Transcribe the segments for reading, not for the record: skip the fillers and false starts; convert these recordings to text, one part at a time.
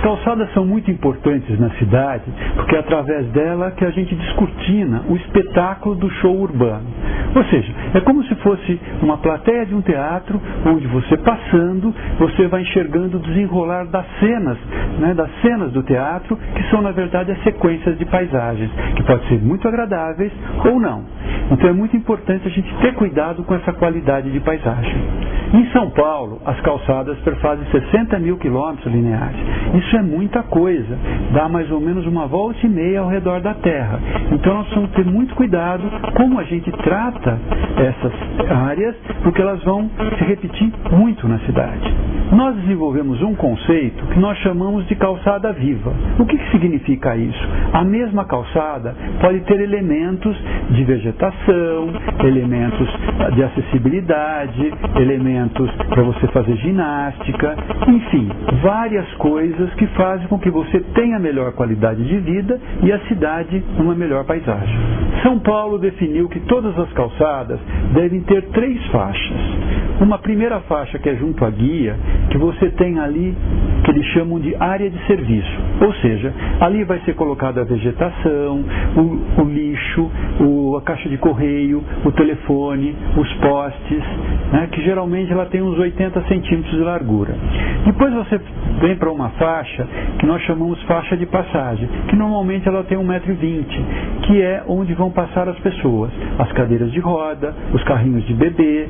calçadas são muito importantes na cidade porque é através dela que a gente descortina o espetáculo do show urbano. Ou seja, é como se fosse uma plateia de um teatro onde você passando, você vai enxergando o desenrolar das cenas do teatro, que são na verdade as sequências de paisagens, que podem ser muito agradáveis ou não. Então é muito importante a gente ter cuidado com essa qualidade de paisagem. Em São Paulo, as calçadas perfazem 60 mil quilômetros lineares. Isso é muita coisa, dá mais ou menos uma volta e meia ao redor da Terra. Então nós precisamos ter muito cuidado como a gente trata essas áreas, porque elas vão se repetir muito na cidade. Nós desenvolvemos um conceito que nós chamamos de calçada viva. O que significa isso? A mesma calçada pode ter elementos de vegetação, elementos de acessibilidade, elementos para você fazer ginástica, enfim, várias coisas que fazem com que você tenha melhor qualidade de vida e a cidade uma melhor paisagem. São Paulo definiu que todas as calçadas devem ter 3 faixas. Uma primeira faixa que é junto à guia, que você tem ali, que eles chamam de área de serviço. Ou seja, ali vai ser colocada a vegetação, o lixo, a caixa de correio, o telefone, os postes, que geralmente ela tem uns 80 centímetros de largura. Depois você vem para uma faixa que nós chamamos faixa de passagem, que normalmente ela tem 1,20 m, que é onde vão passar as pessoas, as cadeiras de roda, os carrinhos de bebê.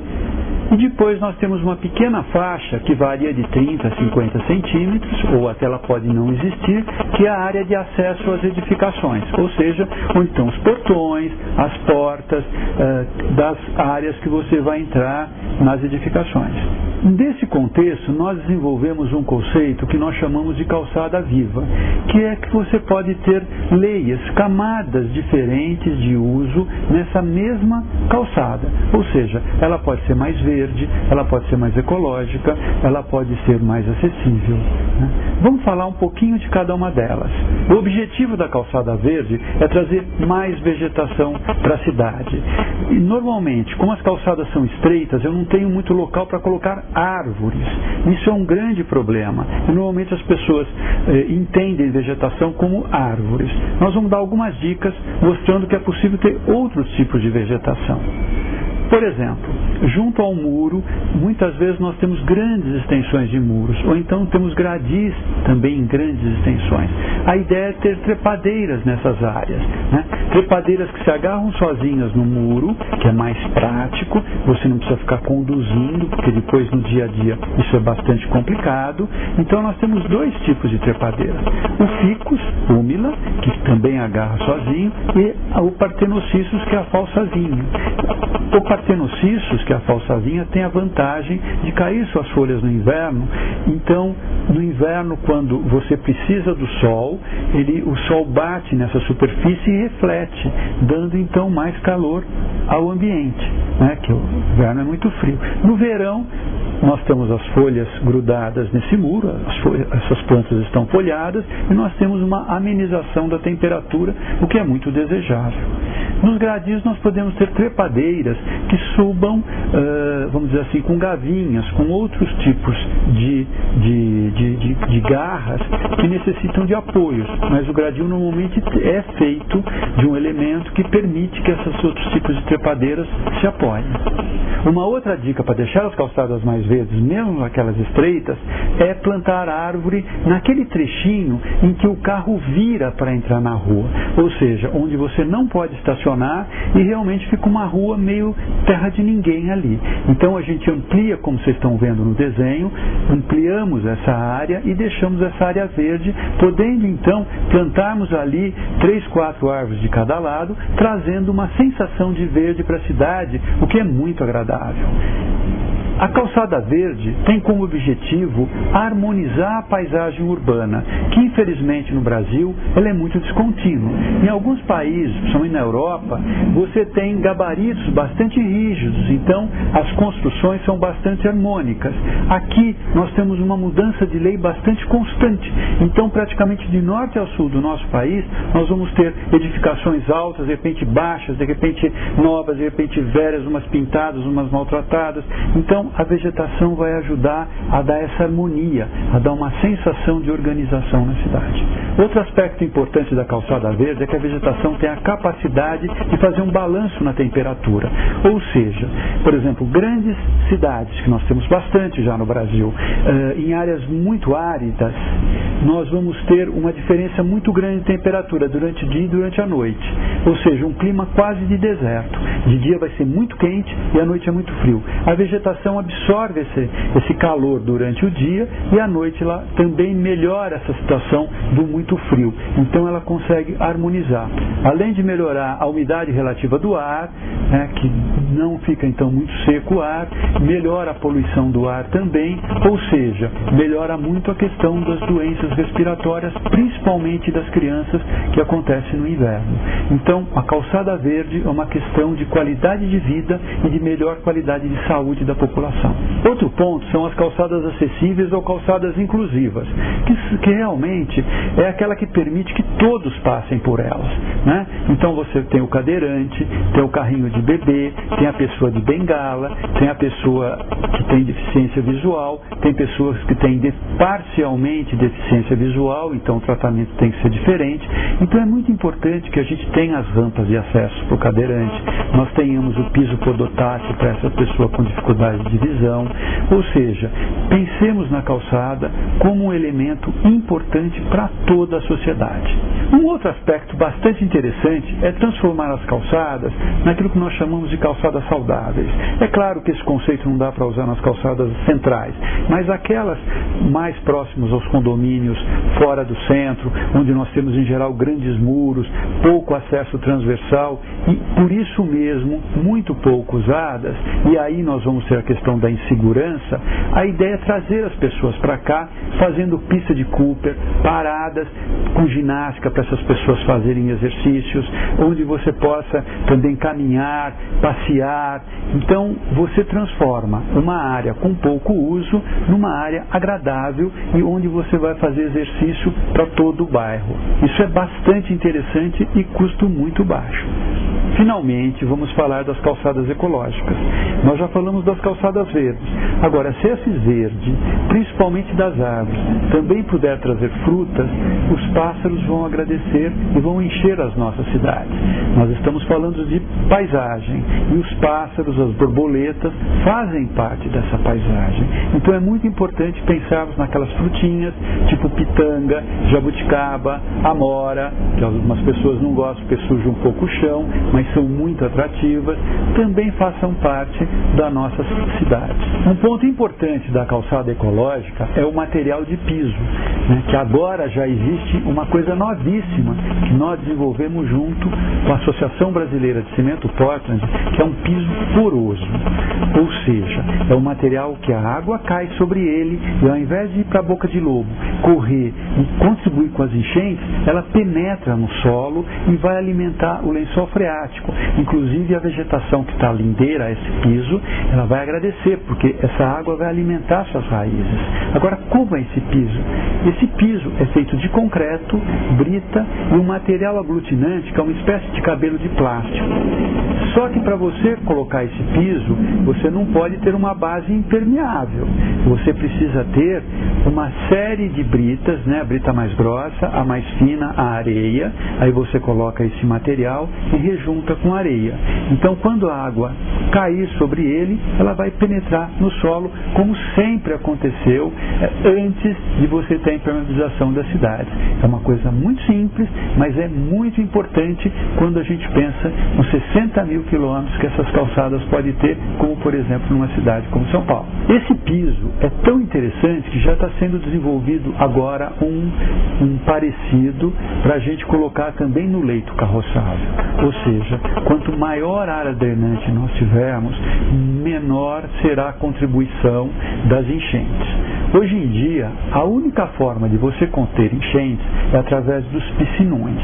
E depois nós temos uma pequena faixa que varia de 30 a 50 centímetros, ou até ela pode não existir, que é a área de acesso às edificações, ou seja, onde estão os portões, as portas das áreas que você vai entrar nas edificações. Nesse contexto, nós desenvolvemos um conceito que nós chamamos de calçada viva, que é que você pode ter leias, camadas diferentes de uso nessa mesma calçada. Ou seja, ela pode ser mais verde, ela pode ser mais ecológica, ela pode ser mais acessível. Vamos falar um pouquinho de cada uma delas. O objetivo da calçada verde é trazer mais vegetação para a cidade. E normalmente, como as calçadas são estreitas, eu não tenho muito local para colocar árvores. Isso é um grande problema. E normalmente as pessoas entendem vegetação como árvores. Nós vamos dar algumas dicas mostrando que é possível ter outros tipos de vegetação. Por exemplo, junto ao muro, muitas vezes nós temos grandes extensões de muros, ou então temos gradis também em grandes extensões. A ideia é ter trepadeiras nessas áreas, trepadeiras que se agarram sozinhas no muro, que é mais prático, você não precisa ficar conduzindo, porque depois no dia a dia isso é bastante complicado. Então nós temos 2 tipos de trepadeiras. O ficus humila, que também agarra sozinho, e o partenocisus, que é a falsazinha. O partenocisus, que é a falsazinha, tem a vantagem de cair suas folhas no inverno. Então, no inverno, quando você precisa do sol, o sol bate nessa superfície e reflete, dando então mais calor ao ambiente, que o inverno é muito frio. No verão, nós temos as folhas grudadas nesse muro, essas plantas estão folhadas, e nós temos uma amenização da temperatura, o que é muito desejável. Nos gradis nós podemos ter trepadeiras que subam, vamos dizer assim, com gavinhas, com outros tipos de garras que necessitam de apoios, mas o gradil normalmente é feito de um elemento que permite que esses outros tipos de trepadeiras se apoiem. Uma outra dica para deixar as calçadas mais verdes, mesmo aquelas estreitas, é plantar árvore naquele trechinho em que o carro vira para entrar na rua, ou seja, onde você não pode estacionar e realmente fica uma rua meio terra de ninguém ali. Então a gente amplia, como vocês estão vendo no desenho, ampliamos essa área e deixamos essa área verde, podendo então plantarmos ali 3, 4 árvores de cada lado, trazendo uma sensação de verde para a cidade, o que é muito agradável. A calçada verde tem como objetivo harmonizar a paisagem urbana, que infelizmente no Brasil ela é muito descontínua. Em alguns países, principalmente na Europa, você tem gabaritos bastante rígidos, então as construções são bastante harmônicas. Aqui nós temos uma mudança de lei bastante constante, então praticamente de norte ao sul do nosso país nós vamos ter edificações altas, de repente baixas, de repente novas, de repente velhas, umas pintadas, umas maltratadas. Então Então, a vegetação vai ajudar a dar essa harmonia, a dar uma sensação de organização na cidade. Outro aspecto importante da calçada verde é que a vegetação tem a capacidade de fazer um balanço na temperatura. Ou seja, por exemplo, grandes cidades, que nós temos bastante já no Brasil, em áreas muito áridas, nós vamos ter uma diferença muito grande de temperatura durante o dia e durante a noite. Ou seja, um clima quase de deserto. De dia vai ser muito quente e à noite é muito frio. A vegetação absorve esse calor durante o dia e à noite ela também melhora essa situação do muito frio. Então ela consegue harmonizar. Além de melhorar a umidade relativa do ar, que não fica então muito seco o ar, melhora a poluição do ar também, ou seja, melhora muito a questão das doenças respiratórias, principalmente das crianças, que acontece no inverno. Então, a calçada verde é uma questão de qualidade de vida e de melhor qualidade de saúde da população. Outro ponto são as calçadas acessíveis ou calçadas inclusivas, que realmente é aquela que permite que todos passem por elas, né? Então você tem o cadeirante, tem o carrinho de bebê, tem a pessoa de bengala, tem a pessoa que tem deficiência visual, tem pessoas que têm parcialmente deficiência visual, então o tratamento tem que ser diferente. Então é muito importante que a gente tenha as rampas de acesso para o cadeirante, nós tenhamos o piso podotátil para essa pessoa com dificuldade de visão, ou seja, pensemos na calçada como um elemento importante para toda a sociedade. Um outro aspecto bastante interessante é transformar as calçadas naquilo que nós chamamos de calçadas saudáveis. É claro que esse conceito não dá para usar nas calçadas centrais, mas aquelas mais próximas aos condomínios, fora do centro, onde nós temos em geral grandes muros, pouco acesso transversal e por isso mesmo muito pouco usadas, e aí nós vamos ter a questão da insegurança. A ideia é trazer as pessoas para cá fazendo pista de Cooper, paradas com ginástica para essas pessoas fazerem exercícios, onde você possa também caminhar, passear. Então você transforma uma área com pouco uso numa área agradável e onde você vai fazer exercício para todo o bairro. Isso é bastante interessante e custo muito baixo. Finalmente, vamos falar das calçadas ecológicas. Nós já falamos das calçadas verdes. Agora, se esse verde, principalmente das árvores, também puder trazer frutas, os pássaros vão agradecer e vão encher as nossas cidades. Nós estamos falando de paisagem e os pássaros, as borboletas, fazem parte dessa paisagem. Então é muito importante pensarmos naquelas frutinhas, tipo pitanga, jabuticaba, amora, que algumas pessoas não gostam porque suja um pouco o chão, mas são muito atrativas, também façam parte da nossa cidade. Um ponto importante da calçada ecológica é o material de piso, né, que agora já existe uma coisa novíssima que nós desenvolvemos junto com a Associação Brasileira de Cimento Portland, que é um piso poroso. Ou seja, é um material que a água cai sobre ele e ao invés de ir para a boca de lobo, correr e contribuir com as enchentes, ela penetra no solo e vai alimentar o lençol freático. Inclusive a vegetação que está lindeira a esse piso, ela vai agradecer, porque essa água vai alimentar suas raízes. Agora, como é esse piso? Esse piso é feito de concreto, brita e um material aglutinante que é uma espécie de cabelo de plástico. Só que para você colocar esse piso, você não pode ter uma base impermeável. Você precisa ter uma série de britas, né? A brita mais grossa, a mais fina, a areia. Aí você coloca esse material e rejunta com areia. Então, quando a água cair sobre ele, ela vai penetrar no solo, como sempre aconteceu antes de você ter a impermeabilização da cidade. É uma coisa muito simples, mas é muito importante quando a gente pensa nos 60 mil quilômetros que essas calçadas podem ter, como por exemplo numa cidade como São Paulo. Esse piso é tão interessante que já está sendo desenvolvido agora um parecido para a gente colocar também no leito carroçável. Ou seja, quanto maior área drenante nós tivermos, menor será a contribuição das enchentes. Hoje em dia, a única forma de você conter enchentes é através dos piscinões.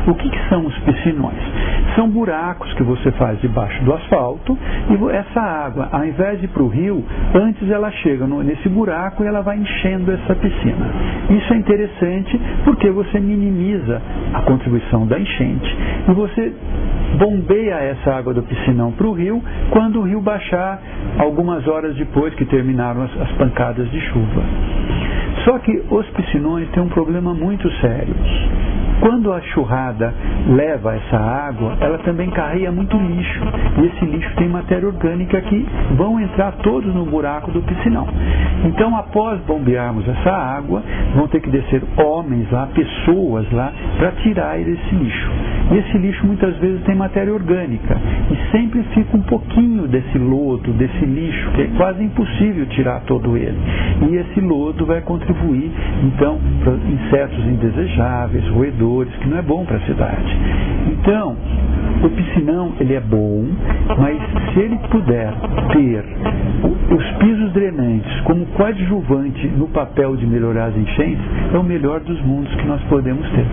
O que são os piscinões? São buracos que você faz debaixo do asfalto e essa água, ao invés de ir para o rio, antes ela chega nesse buraco e ela vai enchendo essa piscina. Isso é interessante porque você minimiza a contribuição da enchente e você bombeia essa água do piscinão para o rio quando o rio baixar algumas horas depois que terminaram as pancadas de chuva. Só que os piscinões têm um problema muito sério. Quando a enxurrada leva essa água, ela também carrega muito lixo. E esse lixo tem matéria orgânica que vão entrar todos no buraco do piscinão. Então, após bombearmos essa água, vão ter que descer homens lá, pessoas lá, para tirar esse lixo. E esse lixo muitas vezes tem matéria orgânica. E sempre fica um pouquinho desse lodo, desse lixo, que é quase impossível tirar todo ele. E esse lodo vai contribuir, então, para insetos indesejáveis, roedores, que não é bom para a cidade. Então, o piscinão, ele é bom, mas se ele puder ter os pisos drenantes como coadjuvante no papel de melhorar as enchentes, é o melhor dos mundos que nós podemos ter.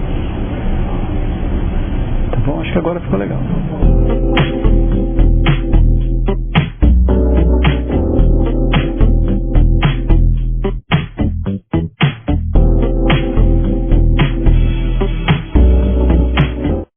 Tá bom? Acho que agora ficou legal.